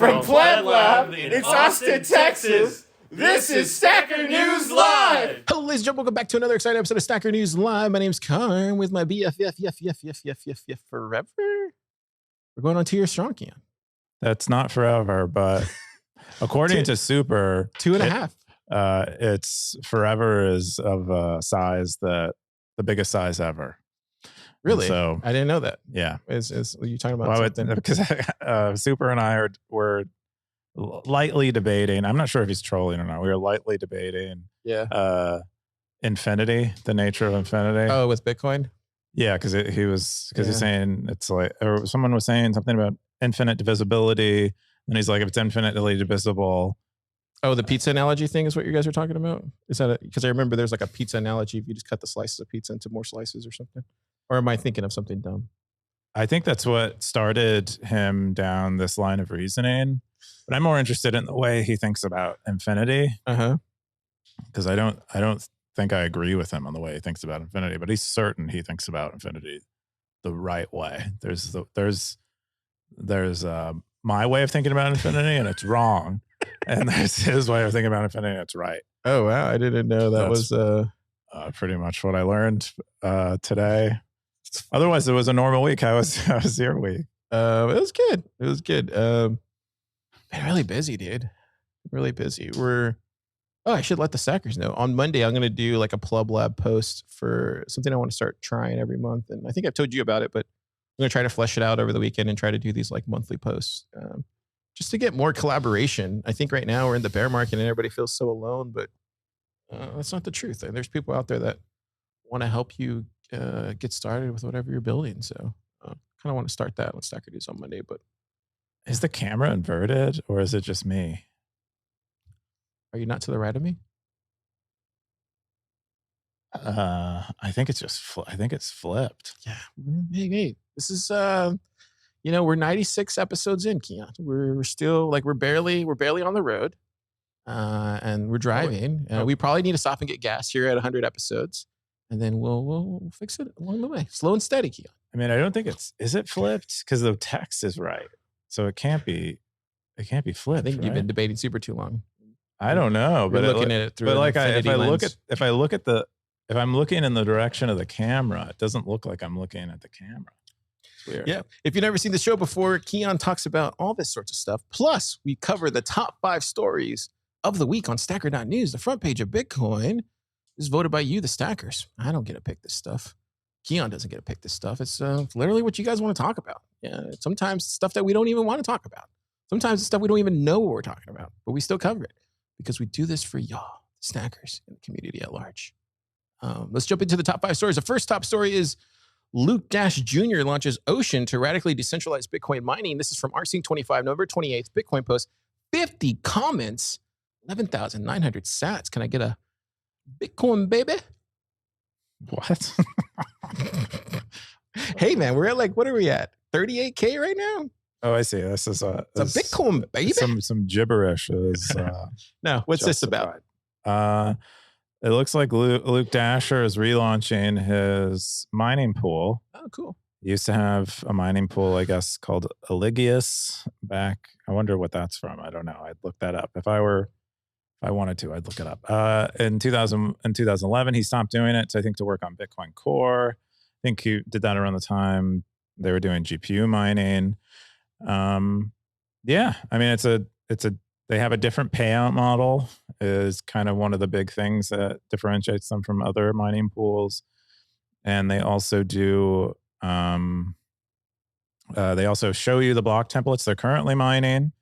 From PlebLab in Austin, Texas, this is Stacker News Live! Hello, ladies and gentlemen. Welcome back to another exciting episode of Stacker News Live. My name's Car with my BFF forever. We're going on 2 years strong, Keyan. That's not forever, but according to Super, 2.5. It's forever is of a size that the biggest size ever. Really? So I didn't know that. Yeah. Is you talking about something? Because Super and I were lightly debating. I'm not sure if he's trolling or not. We were lightly debating. Yeah. Infinity, the nature of infinity. Oh, with Bitcoin? Yeah, because he's saying it's like, or someone was saying something about infinite divisibility, and he's like, if it's infinitely divisible. Oh, the pizza analogy thing is what you guys are talking about? Is that because I remember there's like a pizza analogy if you just cut the slices of pizza into more slices or something? Or am I thinking of something dumb? I think that's what started him down this line of reasoning. But I'm more interested in the way he thinks about infinity. Because I don't think I agree with him on the way he thinks about infinity, but he's certain he thinks about infinity the right way. There's my way of thinking about infinity, and it's wrong. And there's his way of thinking about infinity, and it's right. Oh, wow. I didn't know that's pretty much what I learned today. Otherwise, it was a normal week. How was your week? It was good. It was good. Been really busy, dude. Really busy. I should let the stackers know. On Monday, I'm going to do like a PlebLab post for something I want to start trying every month. And I think I've told you about it, but I'm going to try to flesh it out over the weekend and try to do these like monthly posts just to get more collaboration. I think right now we're in the bear market and everybody feels so alone, but that's not the truth. And there's people out there that want to help you get started with whatever you're building. So kind of want to start that on Stacker News on Monday. But is the camera inverted or is it just me? Are you not to the right of me? I think it's just I think it's flipped. Yeah. Hey, this is we're 96 episodes in, Keyan. We're still like we're barely on the road. And we're driving. We probably need to stop and get gas here at 100 episodes. And then we'll fix it along the way. Slow and steady, Keyan. I mean, I don't think is it flipped? Because the text is right. So it can't be flipped. I think you've been debating Super too long. I don't know, but looking at it through. But like, if I'm looking in the direction of the camera, it doesn't look like I'm looking at the camera. It's weird. Yeah. If you've never seen the show before, Keyan talks about all this sorts of stuff. Plus, we cover the top 5 stories of the week on Stacker.news. The front page of Bitcoin is voted by you, the stackers. I don't get to pick this stuff. Keyan doesn't get to pick this stuff. It's literally what you guys want to talk about. Yeah. Sometimes stuff that we don't even want to talk about. Sometimes it's stuff we don't even know what we're talking about, but we still cover it. Because we do this for y'all, snackers, and the community at large. Let's jump into the top 5 stories. The first top story is Rooke Dashjr launches Ocean to radically decentralize Bitcoin mining. This is from RC25, November 28th, Bitcoin post. 50 comments, 11,900 sats. Can I get a Bitcoin, baby? What? Hey, man, we're at like, what are we at? 38K right now? Oh, I see. This is a Bitcoin, baby. Some gibberish is. No, what's justified. this about? It looks like Rooke Dashjr is relaunching his mining pool. Oh, cool. He used to have a mining pool, I guess, called Eligius back. I wonder what that's from. I don't know. I'd look that up. If I wanted to, I'd look it up. In 2011, he stopped doing it, I think, to work on Bitcoin Core. I think he did that around the time they were doing GPU mining. Yeah, I mean, they have a different payout model is kind of one of the big things that differentiates them from other mining pools. And they also do, they also show you the block templates they're currently mining,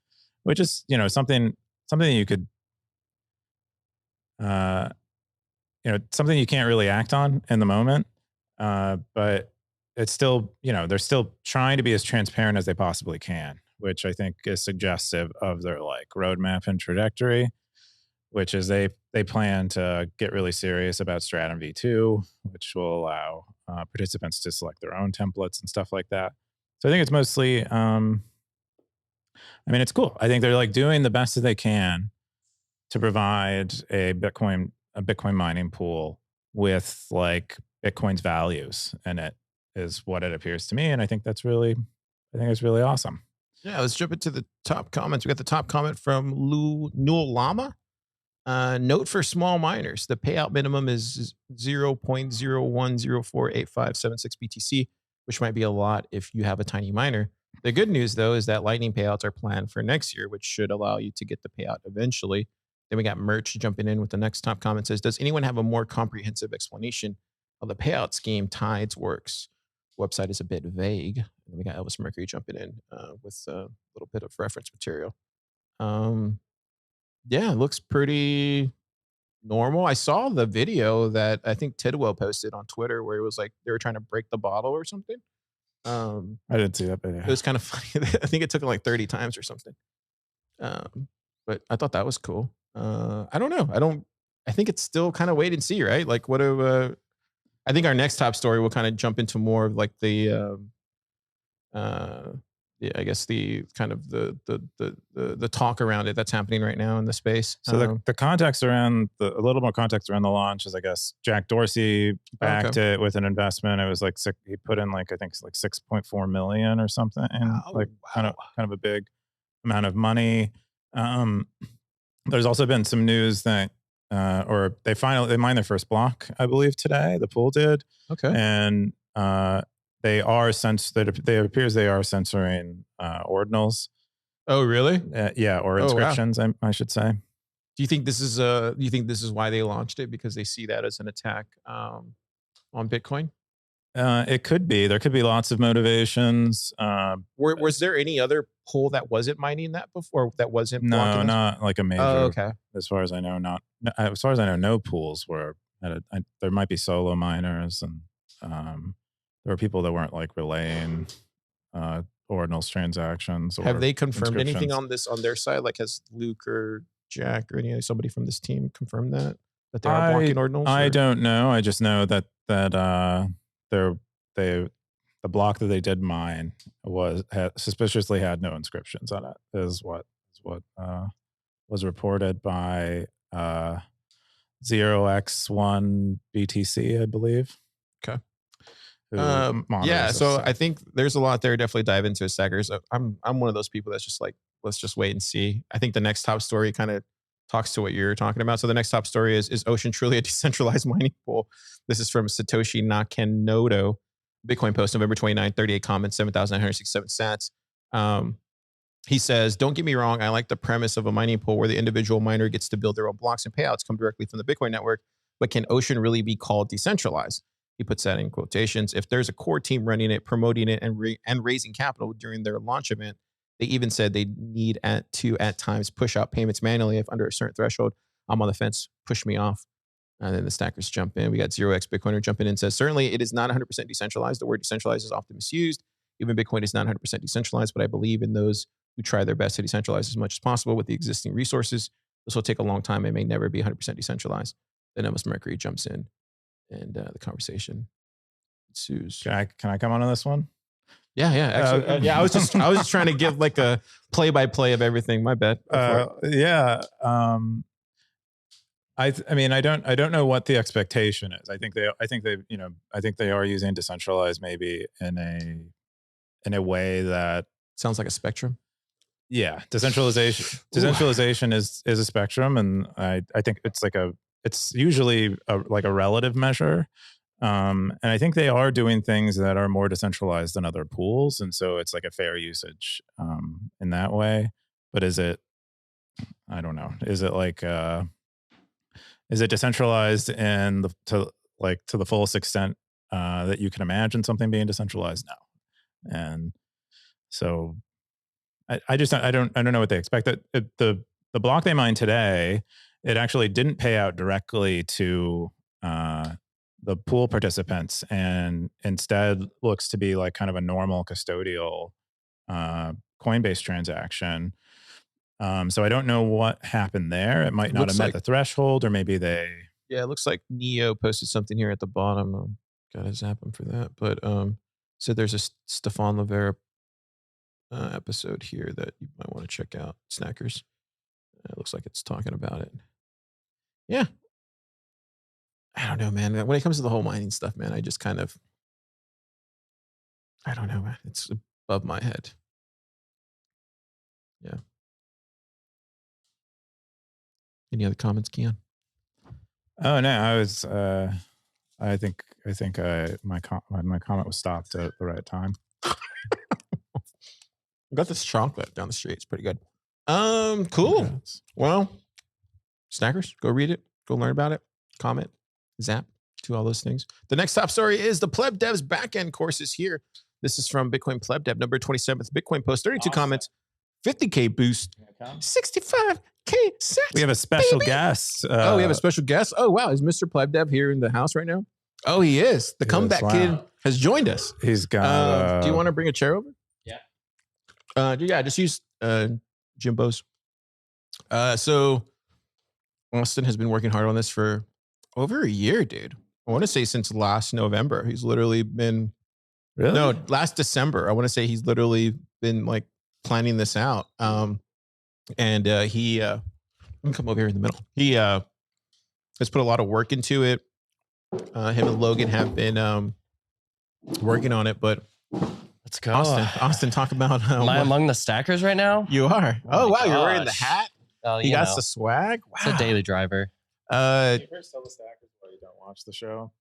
which is, something you could, something you can't really act on in the moment. But it's still, they're still trying to be as transparent as they possibly can, which I think is suggestive of their like roadmap and trajectory, which is they plan to get really serious about Stratum v2, which will allow participants to select their own templates and stuff like that. So I think it's mostly, it's cool. I think they're like doing the best that they can to provide a Bitcoin mining pool with like Bitcoin's values in it. Is what it appears to me, and I think that's really awesome. Yeah, let's jump into the top comments. We got the top comment from Newell Lama. Note for small miners: the payout minimum is 0.01048576 BTC, which might be a lot if you have a tiny miner. The good news, though, is that Lightning payouts are planned for next year, which should allow you to get the payout eventually. Then we got Merch jumping in with the next top comment. Says, does anyone have a more comprehensive explanation of the payout scheme Tides works? Website is a bit vague. And we got Elvis Mercury jumping in with a little bit of reference material. Yeah, it looks pretty normal. I saw the video that I think Tidwell posted on Twitter where it was like they were trying to break the bottle or something. I didn't see that video. It was kind of funny. I think it took it like 30 times or something. But I thought that was cool. I don't know. I think it's still kind of wait and see, right? Like what I think our next top story will kind of jump into more of like the I guess the kind of the talk around it that's happening right now in the space. So the context around a little more context around the launch is, I guess, Jack Dorsey backed it with an investment. It was like he put in like, I think it's like 6.4 million or something, and kind of a big amount of money. There's also been some news that or they mined their first block, I believe, today. The pool did. Okay. And it appears they are censoring ordinals. Oh, really? Yeah, or inscriptions, wow. I should say. Do you think this is why they launched it, because they see that as an attack on Bitcoin? It could be. There could be lots of motivations. Was there any other pool that wasn't mining that before, that wasn't blocking this? Not like a major. Oh, okay. As far as I know, as far as I know, no pools were there might be solo miners, and there were people that weren't like relaying ordinals transactions. Have they confirmed anything on this on their side? Like, has Luke or Jack or somebody from this team confirmed that they are blocking ordinals? I don't know. I just know that the block that they did mine suspiciously had no inscriptions on it. Is what was reported by 0x1 BTC, I believe. Okay. Yeah, so I think there's a lot there. Definitely dive into it, Stackers. I'm one of those people that's just like, let's just wait and see. I think the next top story kind of talks to what you're talking about. So the next top story is Ocean truly a decentralized mining pool? This is from Satoshi Nakamoto. Bitcoin post, November 29, 38 comments, 7,967 sats. He says, don't get me wrong, I like the premise of a mining pool where the individual miner gets to build their own blocks and payouts come directly from the Bitcoin network, but can Ocean really be called decentralized? He puts that in quotations. If there's a core team running it, promoting it, and raising capital during their launch event, they even said they need to at times push out payments manually if under a certain threshold. I'm on the fence, push me off. And then the stackers jump in. We got 0x Bitcoiner jumping in and says, certainly it is not 100% decentralized. The word decentralized is often misused. Even Bitcoin is not 100% decentralized, but I believe in those who try their best to decentralize as much as possible with the existing resources. This will take a long time and may never be 100% decentralized. Then Elvis Mercury jumps in and the conversation ensues. Can I come on this one? Yeah. Actually, I was just trying to give like a play-by-play of everything. My bad. Yeah. I mean, I don't know what the expectation is. I think they are using decentralized maybe in a way that sounds like a spectrum. Yeah, decentralization is a spectrum, and I think it's usually like a relative measure. And I think they are doing things that are more decentralized than other pools, and so it's like a fair usage in that way. But is it? I don't know. Is it like? Is it decentralized to the fullest extent that you can imagine something being decentralized? No, and so I don't know what they expect. The block they mined today, it actually didn't pay out directly to the pool participants, and instead looks to be like kind of a normal custodial Coinbase transaction. So I don't know what happened there. It might not have met the threshold, or maybe they. Yeah, it looks like Neo posted something here at the bottom. Gotta zap him for that. But so there's a Stefan Livera episode here that you might want to check out, Snackers. It looks like it's talking about it. Yeah. I don't know, man. When it comes to the whole mining stuff, man, I just kind of, I don't know, man. It's above my head. Yeah. Any other comments, Keyan? Oh no, I was. I think my comment was stopped at the right time. We got this chocolate down the street. It's pretty good. Cool. Well, Snackers, go read it. Go learn about it. Comment, zap, do all those things. The next top story is the plebdevs backend courses here. This is from Bitcoin plebdev number 27th. Bitcoin post 32 comments, 50K boost, 65K sats. We have a special guest. We have a special guest. Oh wow, is Mr. Plebdev here in the house right now? Oh, he is. The comeback kid has joined us. He's got. Do you want to bring a chair over? Yeah. Just use Jimbo's. So Austin has been working hard on this for over a year, dude. I want to say since last November. He's literally been last December. I want to say he's literally been like planning this out. And he let me come over here in the middle. He has put a lot of work into it. Him and Logan have been working on it, but let's go. Austin, talk about am I among the stackers right now? You are. Oh wow, you're wearing the hat. Oh, you got the swag. Wow. It's a daily driver. You first tell the stackers why you don't watch the show.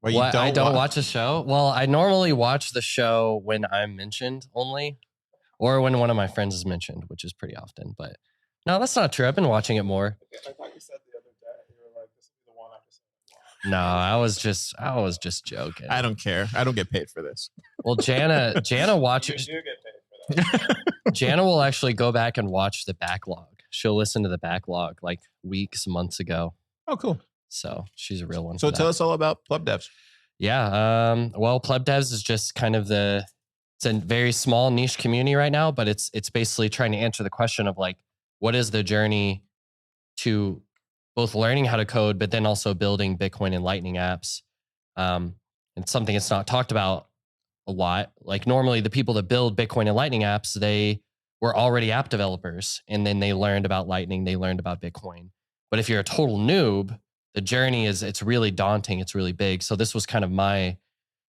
I don't watch the show. Well, I normally watch the show when I'm mentioned only, or when one of my friends is mentioned, which is pretty often. But no, that's not true. I've been watching it more. I thought you said the other day you were like, "This is the one episode." No, I was just joking. I don't care. I don't get paid for this. Well, Jana watches. You do get paid for that. Jana will actually go back and watch the backlog. She'll listen to the backlog like weeks, months ago. Oh, cool. So she's a real one. So tell us all about plebdevs. Yeah. Well, plebdevs is just kind of it's a very small niche community right now, but it's basically trying to answer the question of like, what is the journey to both learning how to code, but then also building Bitcoin and Lightning apps. And something that's not talked about a lot. Like normally the people that build Bitcoin and Lightning apps, they were already app developers, and then they learned about Lightning, they learned about Bitcoin. But if you're a total noob, the journey it's really daunting. It's really big. So this was kind of my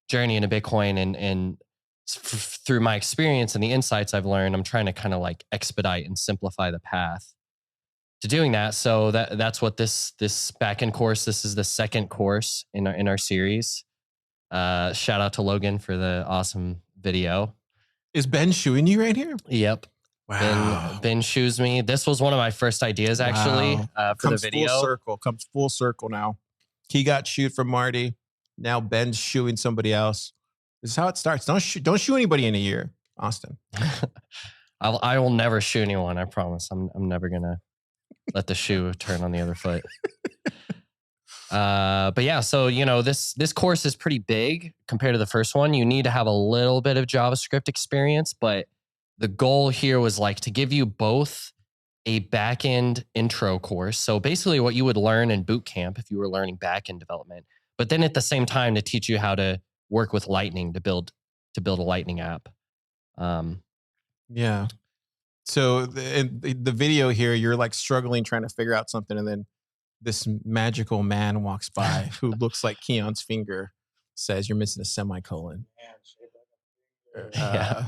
journey into Bitcoin, and through my experience and the insights I've learned, I'm trying to kind of like expedite and simplify the path to doing that. So that's what this backend course. This is the second course in our series. Shout out to Logan for the awesome video. Is Ben shooing you right here? Yep. Wow. Ben shoes me. This was one of my first ideas actually for the video. Comes full circle now. He got shoot from Marty. Now Ben's shooing somebody else. This is how it starts. Don't shoot anybody in a year, Austin. I will never shoot anyone. I promise. I'm never gonna let the shoe turn on the other foot. But yeah, so this course is pretty big compared to the first one. You need to have a little bit of JavaScript experience, but the goal here was like to give you both a backend intro course. So basically what you would learn in boot camp if you were learning backend development, but then at the same time to teach you how to work with Lightning to build a Lightning app. Yeah. So the video here, you're like struggling trying to figure out something, and then this magical man walks by who looks like Keyan's finger, says you're missing a semicolon. Yeah.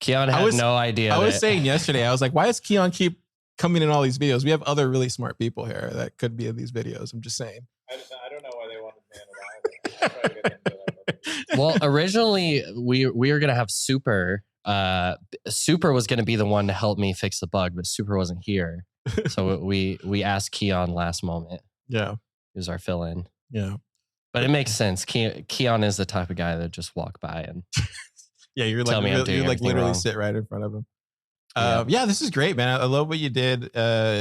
Keyan had no idea. I was saying yesterday, I was like, why does Keyan keep coming in all these videos? We have other really smart people here that could be in these videos. I'm just saying. I don't know why they wanted me in it. I'll try to get into that. Well, originally we were going to have Super. Super was going to be the one to help me fix the bug, but Super wasn't here. So we asked Keyan last moment. Yeah. He was our fill-in. Yeah. But it makes sense. Keyan is the type of guy that just walk by and yeah, you're tell like, me I'm doing you like literally wrong. sit right in front of him. Yeah, this is great, man. I love what you did.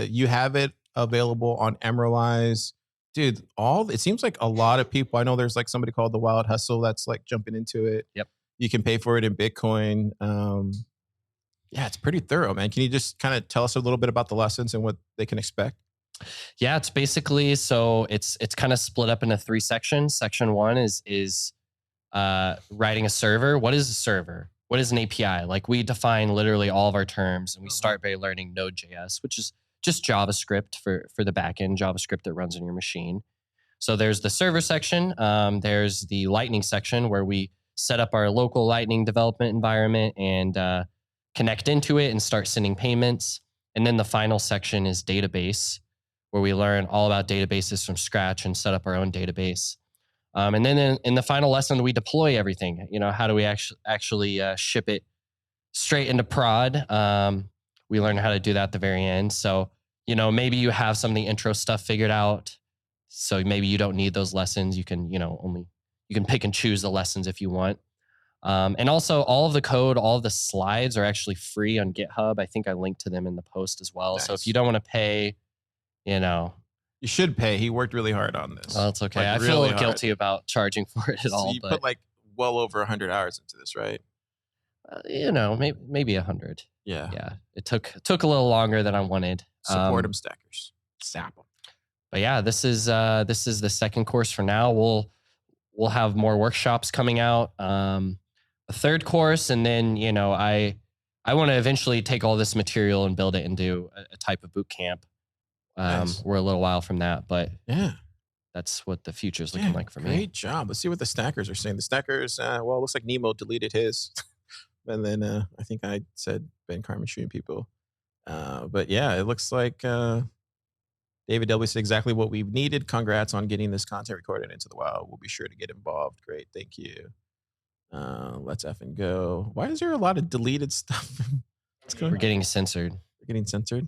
You have it available on Emeralize. Dude, it seems like a lot of people, I know there's like somebody called The Wild Hustle that's like jumping into it. Yep. You can pay for it in Bitcoin. Yeah, it's pretty thorough, man. Can you just kind of tell us a little bit about the lessons and what they can expect? Yeah, it's basically, so it's kind of split up into 3 sections. Section 1 is writing a server. What is a server? What is an API? Like we define literally all of our terms, and we start by learning Node.js, which is just JavaScript for the backend, JavaScript that runs on your machine. So there's the server section. There's the Lightning section where we set up our local Lightning development environment and connect into it and start sending payments. And then the final section is database, where we learn all about databases from scratch and set up our own database. And then in the final lesson, we deploy everything. How do we actually ship it straight into prod? We learn how to do that at the very end. So, maybe you have some of the intro stuff figured out. So maybe you don't need those lessons. You can, you can pick and choose the lessons if you want. And also all of the code, all of the slides are actually free on GitHub. I think I linked to them in the post as well. Nice. So if you don't want to pay, you should pay. He worked really hard on this. Oh, it's okay. I feel a little guilty about charging for it at all. You put like well over 100 hours into this, right? Maybe 100. Yeah. Yeah. It took a little longer than I wanted. Support them, stackers. Sap them. But yeah, this is the second course for now. We'll have more workshops coming out. A third course, and then I want to eventually take all this material and build it into a type of boot camp. Nice. We're a little while from that, but yeah, that's what the future is looking like for me. Great job. Let's see what the stackers are saying. The stackers, well, it looks like Nemo deleted his, and then I think I said Ben Carmen shooting people. But yeah, it looks like David W said exactly what we needed. Congrats on getting this content recorded into the wild. We'll be sure to get involved. Great, thank you. Let's effing go. Why is there a lot of deleted stuff? We're getting censored. We're getting censored.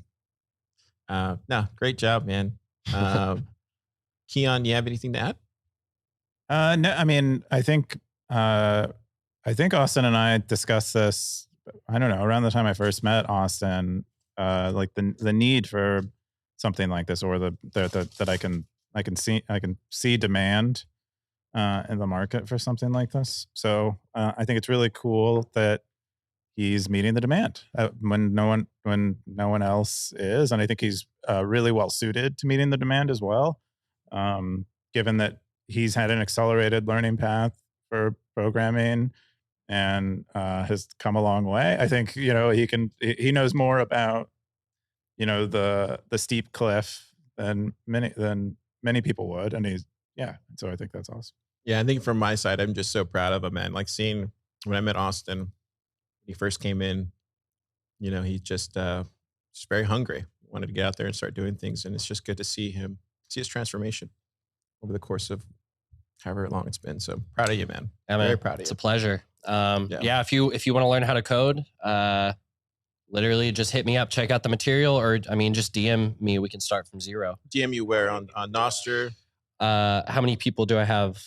No, great job, man. Keyan, you have anything to add? No, I mean, I think Austin and I discussed this, I don't know, around the time I first met Austin, like the need for something like this, or that I can see demand in the market for something like this. So I think it's really cool that he's meeting the demand when no one else is, and I think he's really well suited to meeting the demand as well, given that he's had an accelerated learning path for programming and has come a long way. I think he knows more about the steep cliff than many people would, and so I think that's awesome. Yeah, I think from my side, I'm just so proud of him, man. Like seeing when I met Austin, he first came in, he just very hungry, wanted to get out there and start doing things. And it's just good to see his transformation over the course of however long it's been. So proud of you, man. Yeah, very proud of you. It's a pleasure. Yeah, if you want to learn how to code, literally just hit me up, check out the material, or just DM me. We can start from zero. DM you where on Nostr? How many people do I have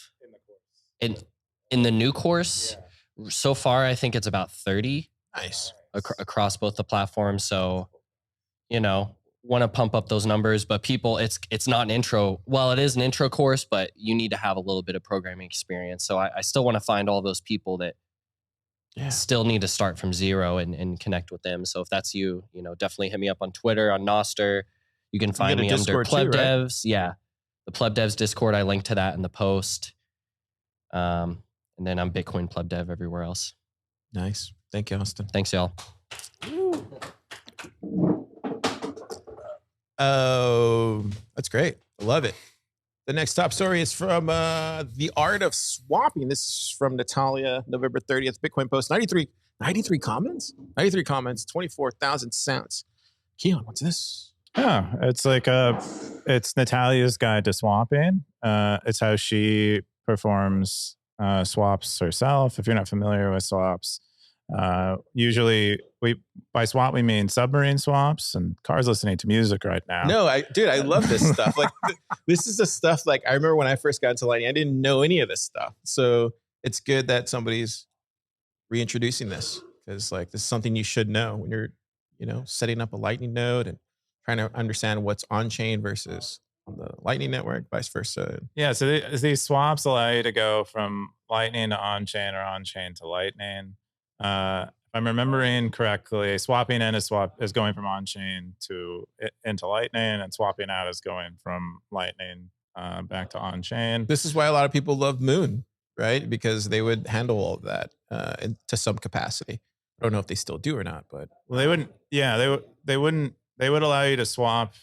in the new course? Yeah. So far, I think it's about 30. Nice. Across both the platforms. So, want to pump up those numbers, but people, it's not an intro. Well, it is an intro course, but you need to have a little bit of programming experience. So I still want to find all those people that still need to start from zero and connect with them. So if that's you, definitely hit me up on Twitter, on Nostr. You can find me under plebdevs. Right? Yeah. The plebdevs Discord, I linked to that in the post. And then I'm Bitcoin plebdev everywhere else. Nice. Thank you, Austin. Thanks, y'all. Oh, that's great. I love it. The next top story is from The Art of Swapping. This is from Natalia, November 30th. Bitcoin post. 93 comments? 93 comments, 24,000 sounds. Keyan, what's this? Yeah, it's like it's Natalia's guide to swapping. It's how she performs swaps herself. If you're not familiar with swaps, usually by swap we mean submarine swaps. And Car's listening to music right now. No, I love this stuff. Like this is the stuff. Like I remember when I first got into Lightning, I didn't know any of this stuff. So it's good that somebody's reintroducing this, because like this is something you should know when you're setting up a Lightning node and trying to understand what's on chain versus on the Lightning network, vice versa. Yeah, so these swaps allow you to go from Lightning to on-chain or on-chain to Lightning. If I'm remembering correctly, swapping in is going from on-chain into Lightning, and swapping out is going from Lightning back to on-chain. This is why a lot of people love Moon, right? Because they would handle all of that to some capacity. I don't know if they still do or not, but they wouldn't. Yeah, they wouldn't. They would allow you to swap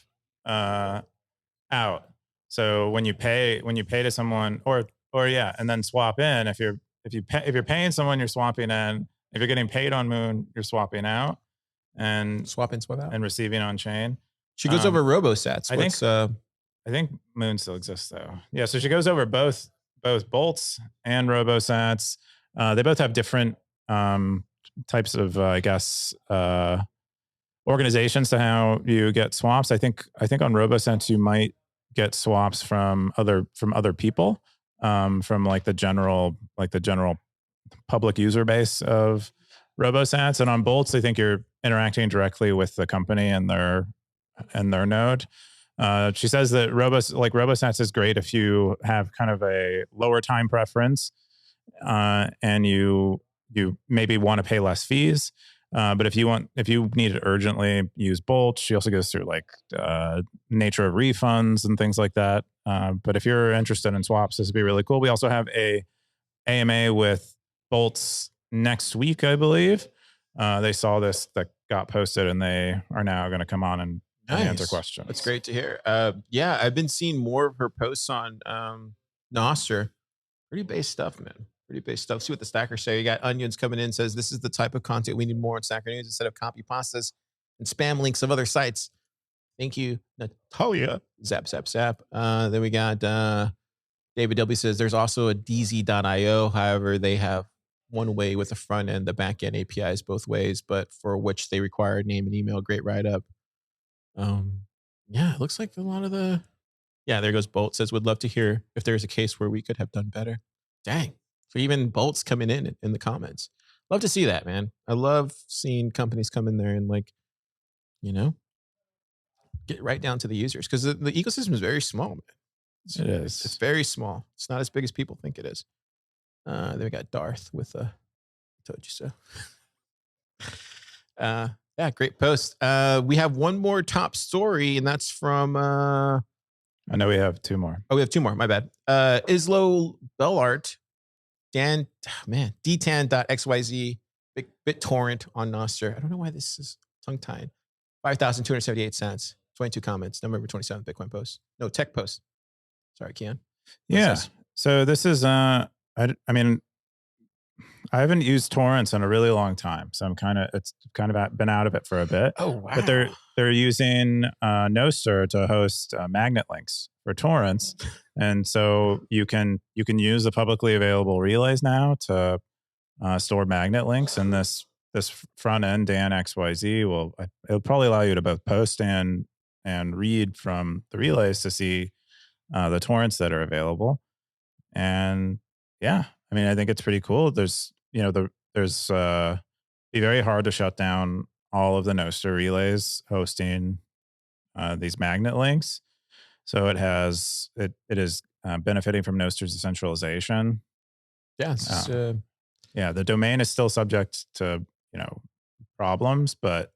out. So when you pay to someone, or and then swap in. If you're paying someone, you're swapping in, If you're getting paid on Moon, you're swapping out and Swap in, swap out. and receiving on chain. She goes over RoboSats. I think Moon still exists though. Yeah, so she goes over both bolts and RoboSats. They both have different types of, I guess, organizations to how you get swaps. I think on RoboSats you might get swaps from other people, from like the general public user base of RoboSats. And on bolts, I think you're interacting directly with the company and their node. She says that RoboSats is great if you have kind of a lower time preference, and you maybe want to pay less fees. But if you need it urgently, use Bolt. She also goes through like nature of refunds and things like that. But if you're interested in swaps, this would be really cool. We also have a AMA with Bolts next week, I believe. They saw this that got posted, and they are now going to come on and answer questions. That's great to hear. Yeah, I've been seeing more of her posts on Nostr. Pretty base stuff, man. Pretty base stuff. See what the stackers say. You got Onions coming in, says this is the type of content we need more on Stacker News instead of copy pastas and spam links of other sites. Thank you, Natalia. Zap, zap, zap. Then we got David W says there's also a DZ.io. However, they have one way with the front end, the back end APIs both ways, but for which they require name and email. Great write up. Yeah, it looks like a lot of there goes Bolt says would love to hear if there's a case where we could have done better. Dang. So even Bolt's coming in the comments. Love to see that, man. I love seeing companies come in there and get right down to the users, because the ecosystem is very small, man. It's very small. It's not as big as people think it is. Then we got Darth with told you so. Yeah, great post. We have one more top story, and that's from I know we have two more. Oh, we have two more. My bad. Islo Bellart, Dtan.xyz, Bittorrent on Nostr. I don't know why this is tongue-tied. 5,278 cents. 22 comments. November 27th Bitcoin post. No, tech post. Sorry, Keyan. Yeah. So this is I mean, I haven't used torrents in a really long time, so it's kind of been out of it for a bit. Oh wow! But they're using Nostr to host magnet links for torrents, and so you can use the publicly available relays now to store magnet links. And this front end Dtan.xyz it'll probably allow you to both post and read from the relays to see the torrents that are available. And yeah, I mean, I think it's pretty cool. There's be very hard to shut down all of the Nostr relays hosting these magnet links. So it is benefiting from Nostr's decentralization. Yeah, the domain is still subject to problems, but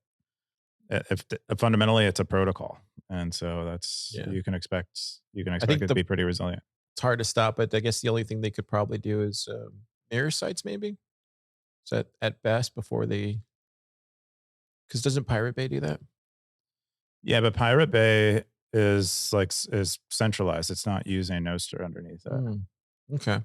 fundamentally it's a protocol, and so that's you can expect it to be pretty resilient. It's hard to stop, but I guess the only thing they could probably do is mirror sites, maybe. So at best, before they, because doesn't Pirate Bay do that? Yeah, but Pirate Bay is centralized. It's not using Nostr underneath it. Okay.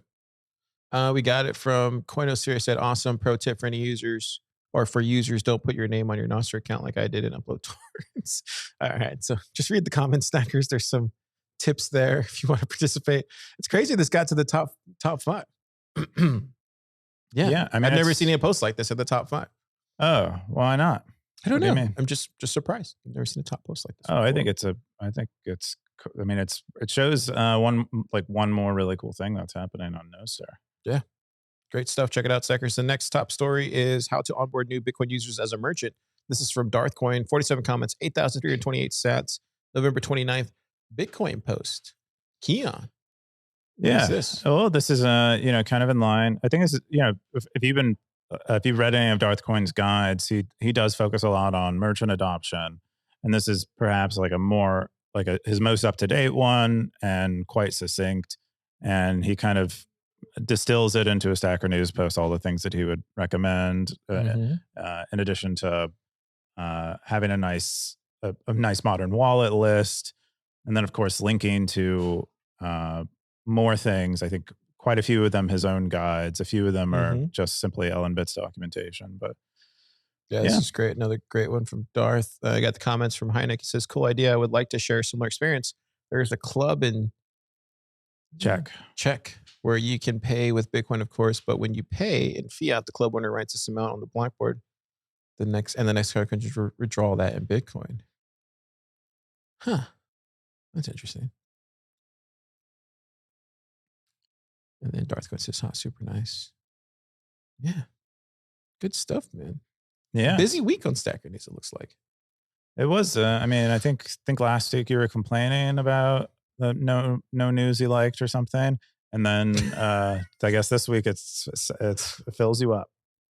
We got it from Coinosphere. Said awesome pro tip for any users or for users, don't put your name on your Nostr account like I did and upload torrents. All right, so just read the comments, stackers. There's some tips there if you want to participate. It's crazy this got to the top five. Yeah. I mean, I've never seen a post like this at the top five. Oh, why not? I don't know. I'm just surprised. I've never seen a top post like this. Oh, before. It shows one more really cool thing that's happening on Nostr. Yeah. Great stuff. Check it out, stackers. The next top story is how to onboard new Bitcoin users as a merchant. This is from Darthcoin. 47 comments, 8,328 sats. November 29th Bitcoin post. Keyan. Yeah. This is kind of in line. I think this is, if you've read any of Darthcoin's guides, he does focus a lot on merchant adoption, and this is perhaps his most up to date one and quite succinct. And he kind of distills it into a Stacker News post, all the things that he would recommend, in addition to having a nice modern wallet list, and then of course linking to more things. I think quite a few of them his own guides. A few of them are Mhm. just simply LN-bits documentation. But Yeah, this Yeah. is great. Another great one from Darth. I got the comments from Heineck. He says, cool idea. I would like to share a similar experience. There's a club in Czech where you can pay with Bitcoin, of course, but when you pay in fiat, the club owner writes this amount on the blackboard. The next card can just withdraw that in Bitcoin. Huh. That's interesting. And then Darth says, super nice. Yeah. Good stuff, man. Yeah. Busy week on Stacker News, it looks like. It was. I mean, I think last week you were complaining about the no news you liked or something, and then I guess this week it fills you up.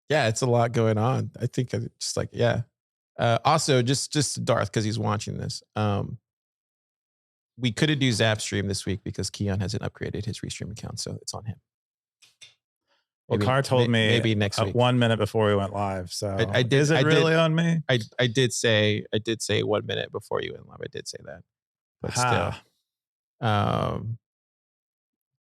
Yeah, it's a lot going on. I think it's just like, yeah. Also, just Darth, because he's watching this. We couldn't do Zap Stream this week because Keyan hasn't upgraded his Restream account, so it's on him. Well, Car told me maybe next week. 1 minute before we went live. So I did, is it really on me? I did say 1 minute before you went live. I did say that, but still.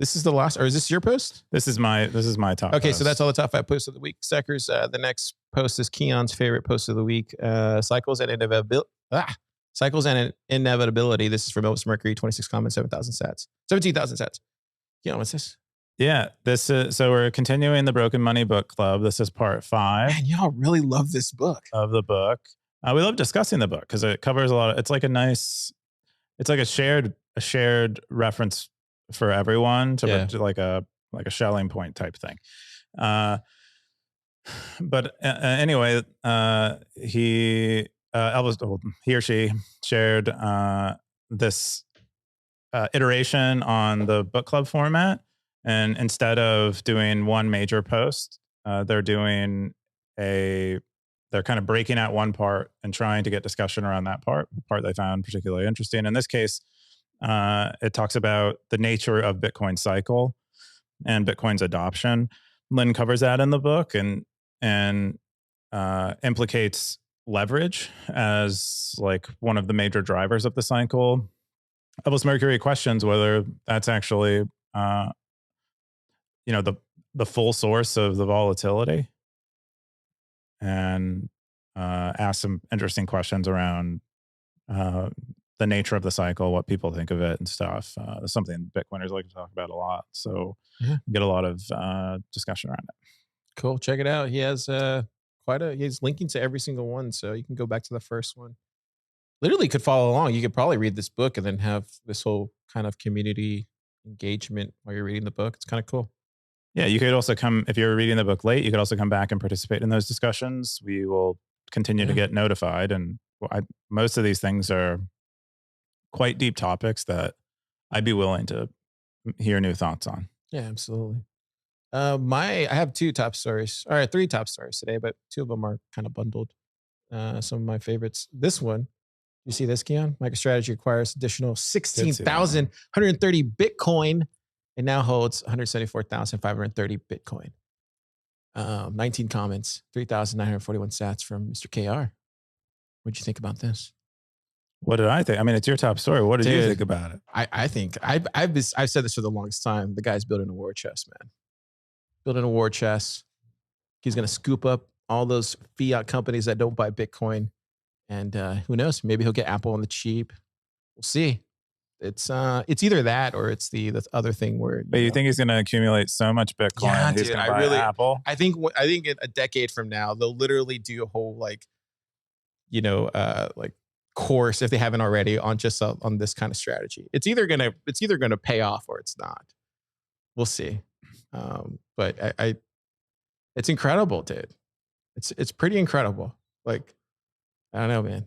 This is the last, or is this your post? This is my top. Okay, post. so that's all the top 5 posts of the week. Stackers, the next post is Keyan's favorite post of the week. Cycles and inevitability. This is from Elvis Mercury. 26 comments, 7,000 sats, 17,000 sats. Keyan, what's this? Yeah, this is, so we're continuing the Broken Money Book Club. This is part 5. Man, y'all really love this book. Of the book. We love discussing the book because it covers a lot of, it's like a shared reference for everyone to like a Schelling point type thing. But anyway, he or she shared this iteration on the book club format. And instead of doing one major post, they're kind of breaking out one part and trying to get discussion around that part they found particularly interesting. In this case, it talks about the nature of Bitcoin cycle and Bitcoin's adoption. Lynn covers that in the book and implicates leverage as like one of the major drivers of the cycle. Elvis Mercury questions whether that's actually the full source of the volatility, and ask some interesting questions around the nature of the cycle, what people think of it and stuff. It's something Bitcoiners like to talk about a lot. So get a lot of discussion around it. Cool. Check it out. He has he's linking to every single one. So you can go back to the first one. Literally could follow along. You could probably read this book and then have this whole kind of community engagement while you're reading the book. It's kind of cool. Yeah, you could also if you're reading the book late, you could also come back and participate in those discussions. We will continue to get notified. And most of these things are quite deep topics that I'd be willing to hear new thoughts on. Yeah, absolutely. I have 2 top stories. All right, 3 top stories today, but 2 of them are kind of bundled. Some of my favorites. This one, you see this, Keyan? MicroStrategy acquires additional 16,130 Bitcoin and now holds 174,530 Bitcoin. 19 comments, 3,941 sats from Mr. KR. What'd you think about this? What did I think? I mean, it's your top story. What did you think about it? I think I've said this for the longest time. The guy's building a war chest, man. Building a war chest. He's going to scoop up all those fiat companies that don't buy Bitcoin. And who knows? Maybe he'll get Apple on the cheap. We'll see. It's either that or it's the other thing where. You think he's going to accumulate so much Bitcoin? He's going to buy Apple. I think in a decade from now they'll literally do a whole course, if they haven't already, on just on this kind of strategy. It's either gonna pay off or it's not. We'll see. But it's incredible, dude. It's pretty incredible. Like, I don't know, man.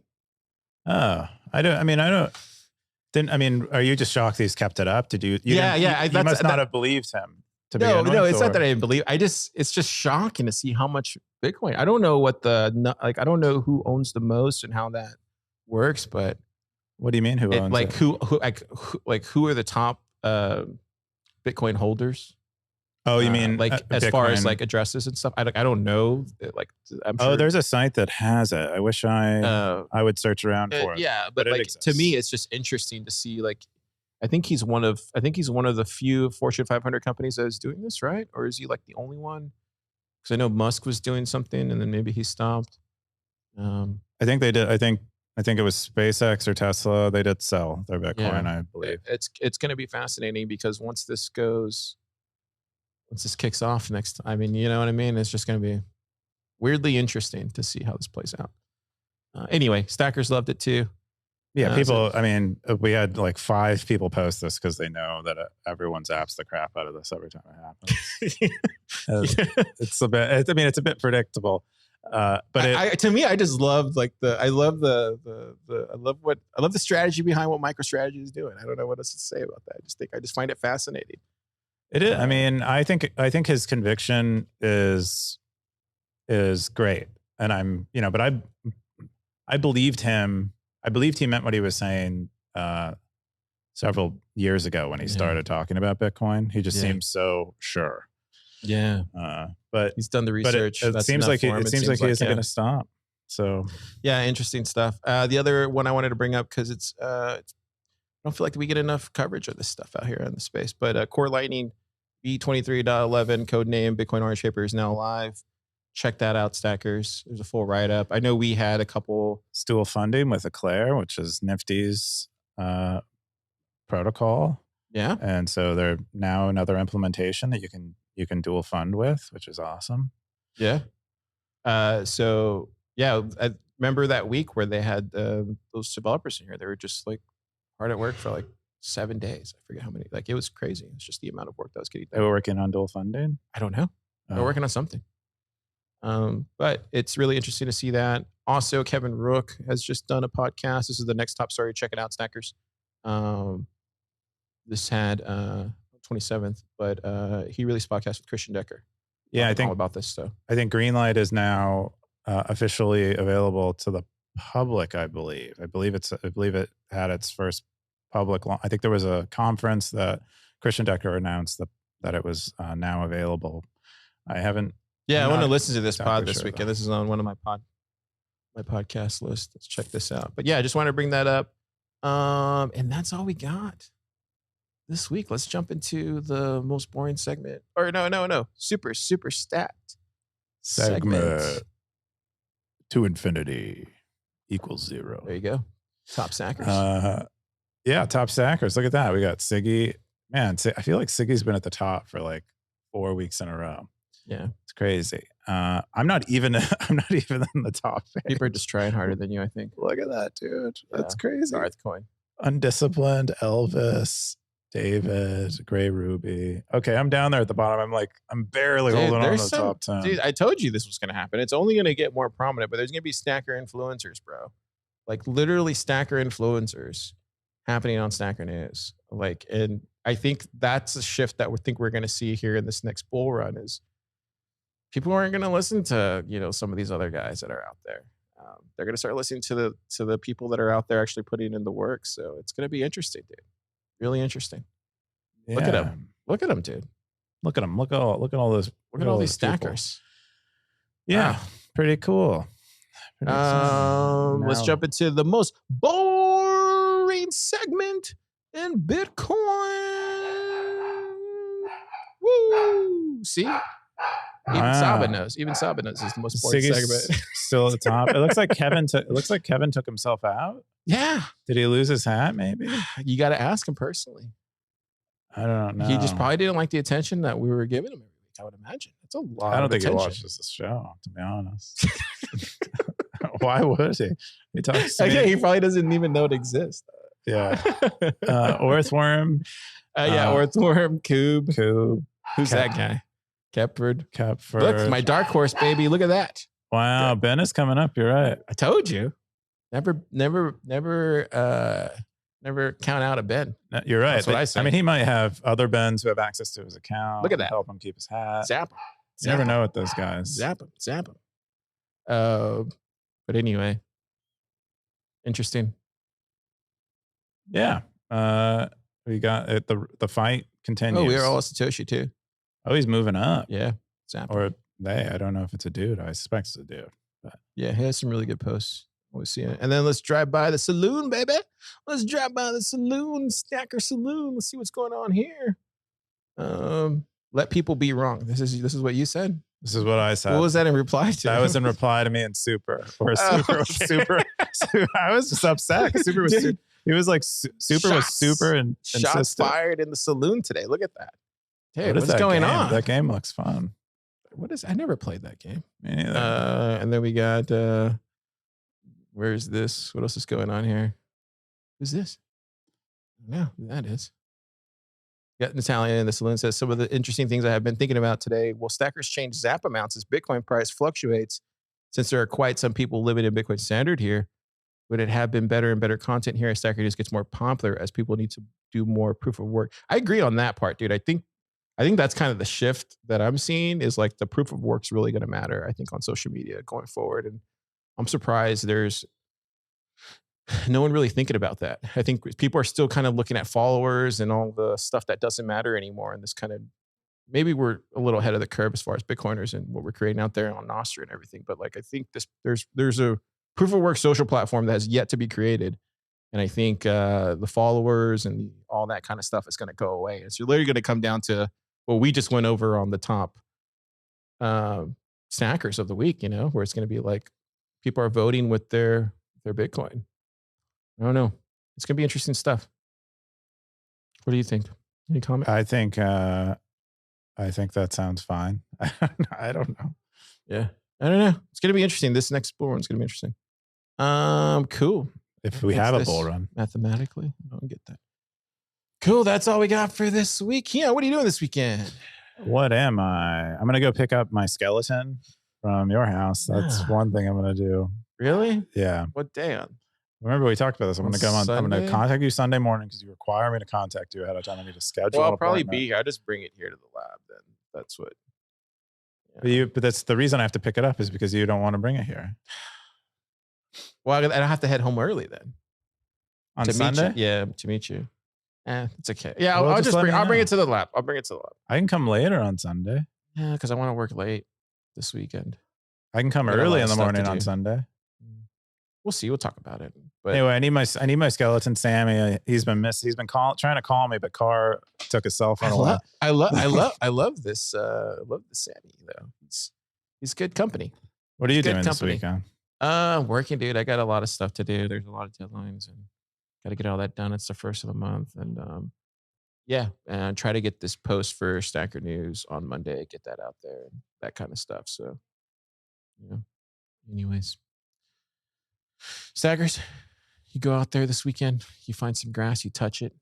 Oh, I don't. Are you just shocked he's kept it up? Did you? You must not have believed him. No, it's not that I didn't believe. It's just shocking to see how much Bitcoin. I don't know I don't know who owns the most and how that works, but what do you mean who owns it? Who are the top Bitcoin holders? Oh, you mean as Bitcoin. Far as addresses and stuff? I don't know. I'm sure. Oh, there's a site that has it. I wish I would search around for it. Yeah, but to me, it's just interesting to see I think he's one of the few Fortune 500 companies that is doing this, right? Or is he like the only one? Because I know Musk was doing something, and then maybe he stopped. I think they did. I think it was SpaceX or Tesla. They did sell their Bitcoin, I believe. It's going to be fascinating because once this kicks off next, I mean, you know what I mean? It's just going to be weirdly interesting to see how this plays out. Anyway, stackers loved it too. Yeah, people. I mean, we had like 5 people post this because they know that everyone's apps the crap out of this every time it happens. It's a bit. I mean, it's a bit predictable. But to me, I just love I love the strategy behind what MicroStrategy is doing. I don't know what else to say about that. I just find it fascinating. It is. I mean, I think his conviction is great, and but I believed him. I believed he meant what he was saying several years ago when he started talking about Bitcoin. He just seems so sure. Yeah. But he's done the research. It seems like he isn't going to stop. So yeah, interesting stuff. The other one I wanted to bring up because I don't feel like we get enough coverage of this stuff out here in the space. But Core Lightning V23.11 codename Bitcoin Orangepaper is now live. Check that out, stackers. There's a full write up. I know we had a couple dual funding with Eclair, which is Nifty's protocol. Yeah, and so they're now another implementation that you can dual fund with, which is awesome. Yeah. So yeah, I remember that week where they had those developers in here. They were just like hard at work for like 7 days. I forget how many. Like it was crazy. It's just the amount of work that was getting done. They were working on dual funding. I don't know. They're working on something. But it's really interesting to see that. Also, Kevin Rooke has just done a podcast. This is the next top story. Check it out, stackers. This had 27th, but he released a podcast with Christian Decker. Yeah, I think all about this stuff. I think Greenlight is now officially available to the public. I believe it had its first public launch. I think there was a conference that Christian Decker announced that it was now available. I haven't. Yeah, I want to listen to this pod this weekend. Though. This is on one of my podcast list. Let's check this out. But yeah, I just wanted to bring that up. And that's all we got this week. Let's jump into the most boring segment. Or no. Super stat segment. To infinity equals 0. There you go. Top stackers. Yeah, top stackers. Look at that. We got Siggy. Man, I feel like Siggy's been at the top for like 4 weeks in a row. Yeah, it's crazy. I'm not even in the top. People are just trying harder than you, I think. Look at that, dude. That's crazy. Darth Coin. Undisciplined, Elvis, David, Gray Ruby. Okay, I'm down there at the bottom. I'm barely holding on to the top 10. Dude, I told you this was going to happen. It's only going to get more prominent, but there's going to be stacker influencers, bro. Like literally stacker influencers happening on Stacker News. Like, and I think that's a shift that we think we're going to see here in this next bull run is people aren't going to listen to, some of these other guys that are out there. They're going to start listening to the people that are out there actually putting in the work. So it's going to be interesting, dude. Really interesting. Yeah. Look at him. Look at him, dude. Look at him. Look at all those. Look at all these stackers. People. Yeah, pretty cool. Let's jump into the most boring segment in Bitcoin. Woo! See? Even Saba knows. Even Saba knows is the most boring segment. Still at the top. It looks like Kevin took himself out. Yeah. Did he lose his hat? Maybe. You got to ask him personally. I don't know. He just probably didn't like the attention that we were giving him every week. I would imagine. It's a lot. I don't think attention. He watches this show. To be honest. Why would he? He talks. To me. He probably doesn't even know it exists. Yeah. Orthworm. Orthworm. Coob. Who's that guy? Kepford. Look, my dark horse, baby. Look at that. Wow, Ben is coming up. You're right. I told you. Never count out a Ben. No, you're right. That's what I say. I mean, he might have other Bens who have access to his account. Look at that. Help him keep his hat. Zap him. You never know with those guys. Zap him. But anyway, interesting. Yeah. We got it. The fight continues. Oh, we are all Satoshi too. Oh, he's moving up. Yeah. Zap him. Or they. I don't know if it's a dude. I suspect it's a dude. But yeah, he has some really good posts. We'll see it. And then let's drive by the saloon, baby. Let's drive by the saloon, Stacker Saloon. Let's see what's going on here. Let people be wrong. This is what you said. This is what I said. What was that in reply to? That was in reply to me in Super. Or Super was okay. super. I was just upset. Super was super. He was like Super was super and shots insistent. fired in the saloon today. Look at that. Hey, What is what's that going game? on? That game looks fun. What is? I never played that game. Me neither. And then we got. Where's this? What else is going on here? Who's this? No, who that is. Got Natalia in the saloon says some of the interesting things I have been thinking about today. Will stackers change zap amounts as Bitcoin price fluctuates? Since there are quite some people living in Bitcoin standard here, would it have been better and better content here as stacker just gets more popular as people need to do more proof of work? I agree on that part, dude. I think that's kind of the shift that I'm seeing is like the proof of work's really going to matter, I think, on social media going forward. And I'm surprised there's no one really thinking about that. I think people are still kind of looking at followers and all the stuff that doesn't matter anymore. And this kind of, maybe we're a little ahead of the curve as far as Bitcoiners and what we're creating out there on Nostr and everything. But like, I think there's a proof of work social platform that has yet to be created. And I think the followers and all that kind of stuff is going to go away. It's literally going to come down to what we just went over on the top snackers of the week, where it's going to be like people are voting with their Bitcoin. I don't know. It's going to be interesting stuff. What do you think? Any comment? I think that sounds fine. I don't know. Yeah. I don't know. It's going to be interesting. This next bull run is going to be interesting. Cool. If we have a bull run. Mathematically, I don't get that. Cool. That's all we got for this week. Yeah. What are you doing this weekend? What am I? I'm going to go pick up my skeleton from your house. That's one thing I'm going to do. Really? Yeah. What day on? Remember we talked about this. I'm going to come on. I'm going Sunday? to contact you Sunday morning because you require me to contact you ahead of time. I need to schedule. Well, an I'll probably appointment. be here. I'll just bring it here to the lab then. That's what. But that's the reason I have to pick it up is because you don't want to bring it here. Well, I don't have to head home early then. On to Sunday? Meet you. Yeah, to meet you. It's okay. Yeah, Well, I'll just just let bring. me I'll bring know. it to the lab. I'll bring it to the lab. I can come later on Sunday. Yeah, because I want to work late this weekend. I can come I got a early lot in of the stuff to morning on do. Sunday. We'll see. We'll talk about it. But Anyway, I need my skeleton, Sammy. He's been trying to call me, but Car took his cell phone away. I love this. I love this Sammy though. He's good company. What are you Good doing company. this weekend? Working, dude. I got a lot of stuff to do. There's a lot of deadlines and got to get all that done. It's the first of the month, and and try to get this post for Stacker News on Monday. Get that out there, and that kind of stuff. So, anyways, Stackers, you go out there this weekend. You find some grass, you touch it,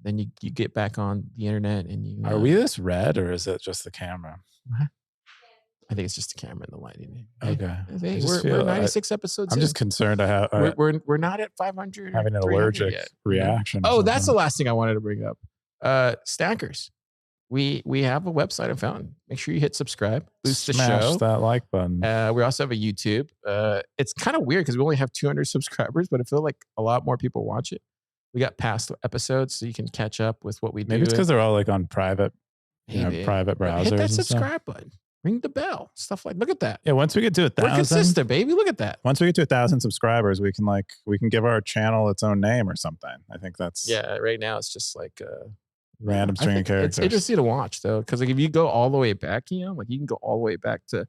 then you get back on the internet, and you. Are we this red or is it just the camera? I think it's just the camera and the lighting. Okay. Hey, I just we're feel- 96 episodes. I'm in. just concerned I have We're not at 500. or having an 300 allergic yet. reaction. or Oh, that's the something. last thing I wanted to bring up. Stackers, we have a website and fountain. Make sure you hit subscribe. Boost the Smash show. that like button. We also have a YouTube. It's kind of weird because we only have 200 subscribers, but I feel like a lot more people watch it. We got past episodes, so you can catch up with what we do. Maybe it's because they're all like on private, Maybe. private browsers. Hit that and stuff. subscribe button. Ring the bell. Stuff like. Look at that. Yeah, once we get to We're 1,000, consistent, baby. Look at that. once we get to 1,000 subscribers, we can give our channel its own name or something. I think that's Right now it's just like random I string of think characters. It's interesting to watch though, because like if you go all the way back, like you can go all the way back to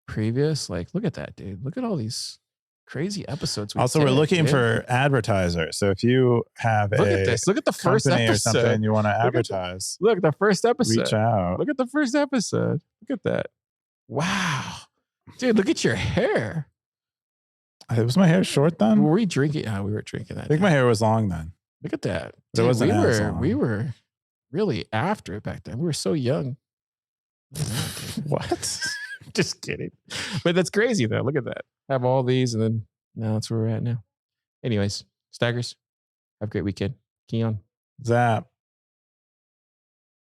previous. Like, look at that, dude. Look at all these crazy episodes. Also, we're looking for advertisers. So if you have Look at this. Look at the first company or episode. something you want to at the- advertise, Look, the first episode. reach out. Look at the first episode. Look at that. Wow, dude. Look at your hair. Was my hair short then? Were we drinking? We were drinking that. I think my hair was long then. Look at that. But it wasn't as long. we were really after it back then. We were so young. What? Just kidding. But that's crazy though. Look at that. Have all these and then now that's where we're at now. Anyways, Staggers, have a great weekend. Keyan. Zap.